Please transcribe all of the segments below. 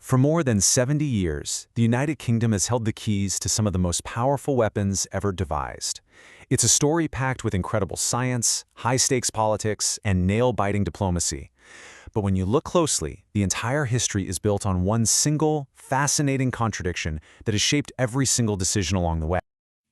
For more than 70 years, the United Kingdom has held the keys to some of the most powerful weapons ever devised. It's a story packed with incredible science, high-stakes politics, and nail-biting diplomacy. But when you look closely, the entire history is built on one single, fascinating contradiction that has shaped every single decision along the way.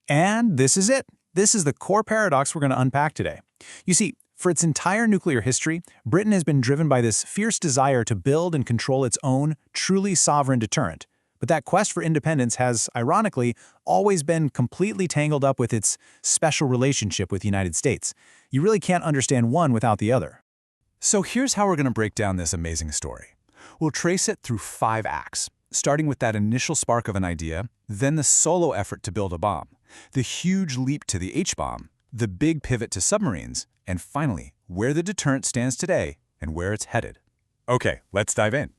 And this is it. This is the core paradox we're going to unpack today. You see, for its entire nuclear history, Britain has been driven by this fierce desire to build and control its own, truly sovereign deterrent. But that quest for independence has, ironically, always been completely tangled up with its special relationship with the United States. You really can't understand one without the other. So here's how we're going to break down this amazing story. We'll trace it through 5 acts, starting with that initial spark of an idea, then the solo effort to build a bomb, the huge leap to the H-bomb, the big pivot to submarines, and finally, where the deterrent stands today and where it's headed. Okay, let's dive in.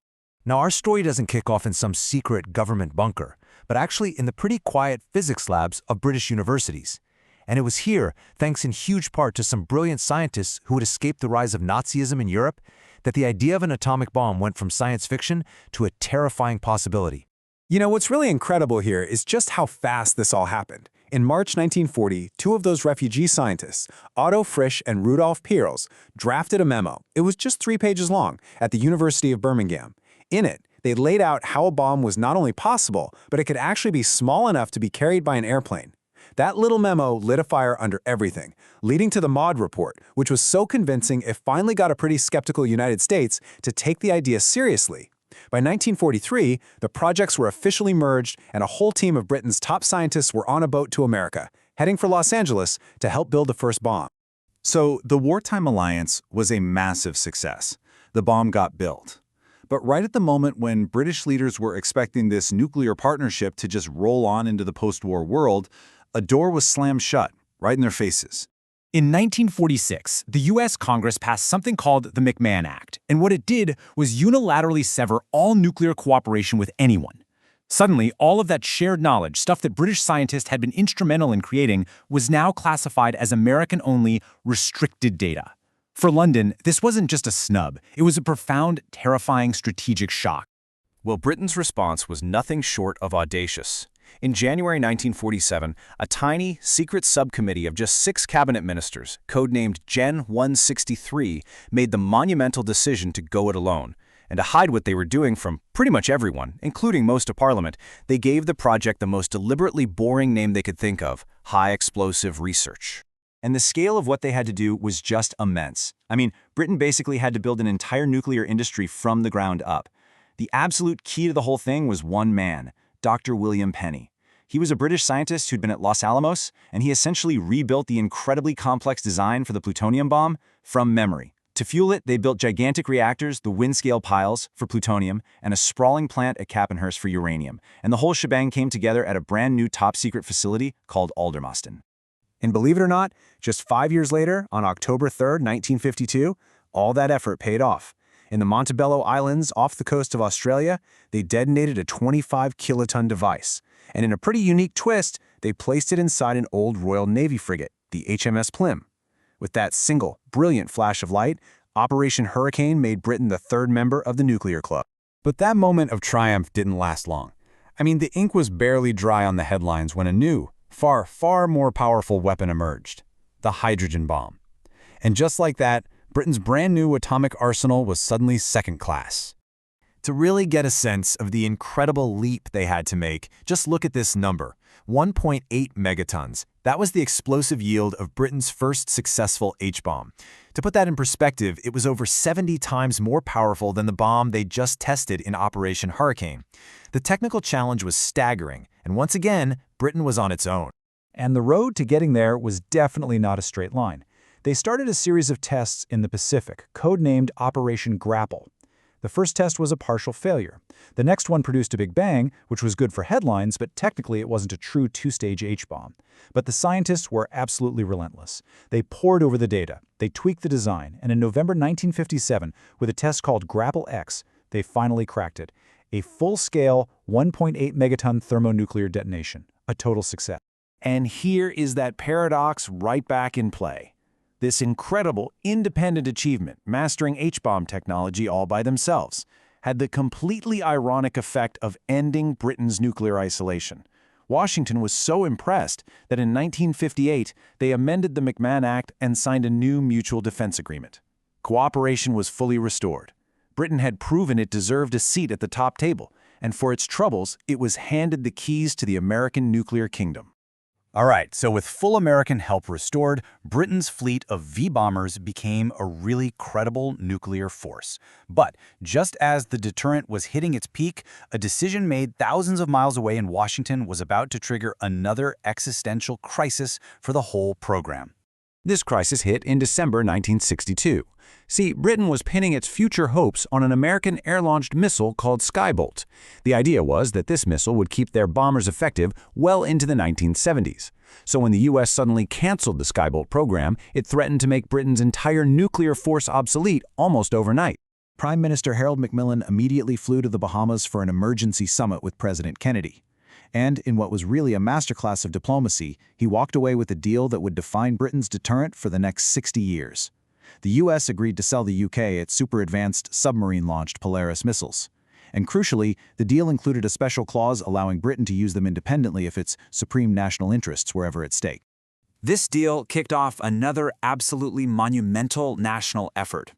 Now, our story doesn't kick off in some secret government bunker, but actually in the pretty quiet physics labs of British universities. And it was here, thanks in huge part to some brilliant scientists who had escaped the rise of Nazism in Europe, that the idea of an atomic bomb went from science fiction to a terrifying possibility. You know, what's really incredible here is just how fast this all happened. In March 1940, 2 of those refugee scientists, Otto Frisch and Rudolf Peierls, drafted a memo. It was just 3 pages long, at the University of Birmingham. In it, they laid out how a bomb was not only possible, but it could actually be small enough to be carried by an airplane. That little memo lit a fire under everything, leading to the Maud Report, which was so convincing it finally got a pretty skeptical United States to take the idea seriously. By 1943, the projects were officially merged, and a whole team of Britain's top scientists were on a boat to America, heading for Los Angeles to help build the first bomb. So the wartime alliance was a massive success. The bomb got built. But right at the moment when British leaders were expecting this nuclear partnership to just roll on into the post-war world, a door was slammed shut, right in their faces. In 1946, the U.S. Congress passed something called the McMahon Act, and what it did was unilaterally sever all nuclear cooperation with anyone. Suddenly, all of that shared knowledge, stuff that British scientists had been instrumental in creating, was now classified as American-only restricted data. For London, this wasn't just a snub, it was a profound, terrifying strategic shock. Well, Britain's response was nothing short of audacious. In January 1947, a tiny, secret subcommittee of just 6 cabinet ministers, codenamed Gen 163, made the monumental decision to go it alone. And to hide what they were doing from pretty much everyone, including most of Parliament, they gave the project the most deliberately boring name they could think of: high-explosive research. And the scale of what they had to do was just immense. I mean, Britain basically had to build an entire nuclear industry from the ground up. The absolute key to the whole thing was one man, Dr. William Penny. He was a British scientist who'd been at Los Alamos, and he essentially rebuilt the incredibly complex design for the plutonium bomb from memory. To fuel it, they built gigantic reactors, the wind-scale piles, for plutonium, and a sprawling plant at Cappenhurst for uranium. And the whole shebang came together at a brand new top-secret facility called Aldermaston. And believe it or not, just 5 years later, on October 3, 1952, all that effort paid off. In the Montebello Islands off the coast of Australia, they detonated a 25-kiloton device. And in a pretty unique twist, they placed it inside an old Royal Navy frigate, the HMS Plym. With that single, brilliant flash of light, Operation Hurricane made Britain the 3rd member of the nuclear club. But that moment of triumph didn't last long. I mean, the ink was barely dry on the headlines when a new, far more powerful weapon emerged: the hydrogen bomb. And just like that, Britain's brand new atomic arsenal was suddenly second class. To really get a sense of the incredible leap they had to make, just look at this number: 1.8 megatons. That was the explosive yield of Britain's first successful H-bomb. To put that in perspective, it was over 70 times more powerful than the bomb they just tested in Operation Hurricane. The technical challenge was staggering, and once again, Britain was on its own. And the road to getting there was definitely not a straight line. They started a series of tests in the Pacific, codenamed Operation Grapple. The first test was a partial failure. The next one produced a big bang, which was good for headlines, but technically it wasn't a true 2-stage H-bomb. But the scientists were absolutely relentless. They pored over the data, they tweaked the design, and in November 1957, with a test called Grapple X, they finally cracked it. A full-scale 1.8 megaton thermonuclear detonation. A total success. And here is that paradox right back in play. This incredible, independent achievement, mastering H-bomb technology all by themselves. had the completely ironic effect of ending Britain's nuclear isolation. Washington was so impressed that in 1958 they amended the McMahon Act and signed a new mutual defense agreement. Cooperation was fully restored. Britain had proven it deserved a seat at the top table, and for its troubles, it was handed the keys to the American nuclear kingdom. All right, so with full American help restored, Britain's fleet of V-bombers became a really credible nuclear force. But just as the Deterrent was hitting its peak, a decision made thousands of miles away in Washington was about to trigger another existential crisis for the whole program. This crisis hit in December 1962. See, Britain was pinning its future hopes on an American air-launched missile called Skybolt. The idea was that this missile would keep their bombers effective well into the 1970s. So when the U.S. suddenly canceled the Skybolt program, it threatened to make Britain's entire nuclear force obsolete almost overnight. Prime Minister Harold Macmillan immediately flew to the Bahamas for an emergency summit with President Kennedy. And in what was really a masterclass of diplomacy, he walked away with a deal that would define Britain's deterrent for the next 60 years. The U.S. agreed to sell the U.K. its super-advanced submarine-launched Polaris missiles. And crucially, the deal included a special clause allowing Britain to use them independently if its supreme national interests were ever at stake. This deal kicked off another absolutely monumental national effort.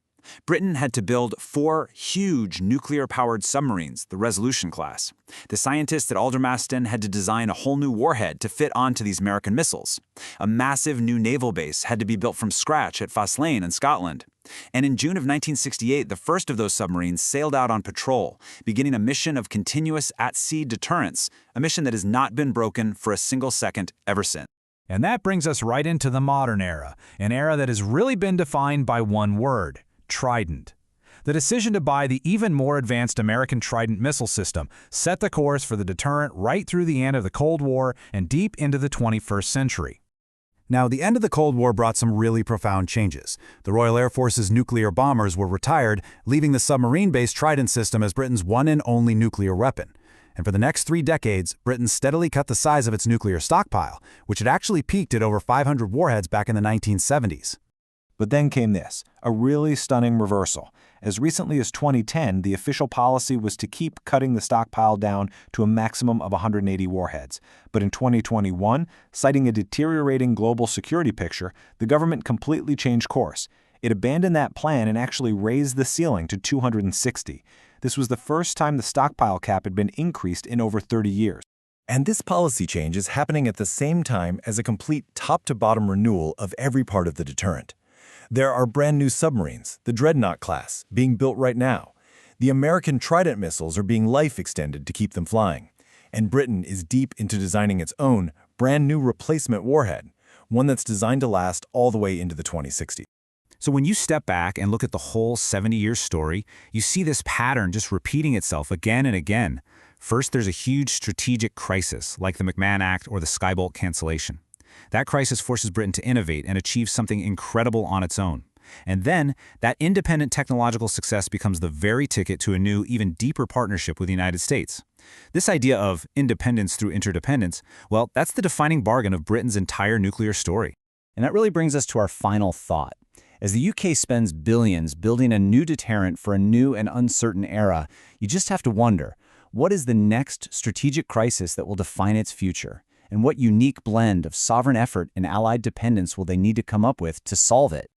Britain had to build 4 huge nuclear-powered submarines, the Resolution class. The scientists at Aldermaston had to design a whole new warhead to fit onto these American missiles. A massive new naval base had to be built from scratch at Faslane in Scotland. And in June of 1968, the first of those submarines sailed out on patrol, beginning a mission of continuous at-sea deterrence, a mission that has not been broken for a single second ever since. And that brings us right into the modern era, an era that has really been defined by one word: Trident. The decision to buy the even more advanced American Trident missile system set the course for the deterrent right through the end of the Cold War and deep into the 21st century. Now, the end of the Cold War brought some really profound changes. The Royal Air Force's nuclear bombers were retired, leaving the submarine-based Trident system as Britain's one and only nuclear weapon. And for the next 3 decades, Britain steadily cut the size of its nuclear stockpile, which had actually peaked at over 500 warheads back in the 1970s. But then came this, a really stunning reversal. As recently as 2010, the official policy was to keep cutting the stockpile down to a maximum of 180 warheads. But in 2021, citing a deteriorating global security picture, the government completely changed course. It abandoned that plan and actually raised the ceiling to 260. This was the first time the stockpile cap had been increased in over 30 years. And this policy change is happening at the same time as a complete top-to-bottom renewal of every part of the deterrent. There are brand new submarines, the Dreadnought class, being built right now. The American Trident missiles are being life extended to keep them flying. And Britain is deep into designing its own brand new replacement warhead, one that's designed to last all the way into the 2060s. So when you step back and look at the whole 70-year story, you see this pattern just repeating itself again and again. First, there's a huge strategic crisis, like the McMahon Act or the Skybolt cancellation. That crisis forces Britain to innovate and achieve something incredible on its own. And then, that independent technological success becomes the very ticket to a new, even deeper partnership with the United States. This idea of independence through interdependence, well, that's the defining bargain of Britain's entire nuclear story. And that really brings us to our final thought. As the UK spends billions building a new deterrent for a new and uncertain era, you just have to wonder, what is the next strategic crisis that will define its future? And what unique blend of sovereign effort and allied dependence will they need to come up with to solve it?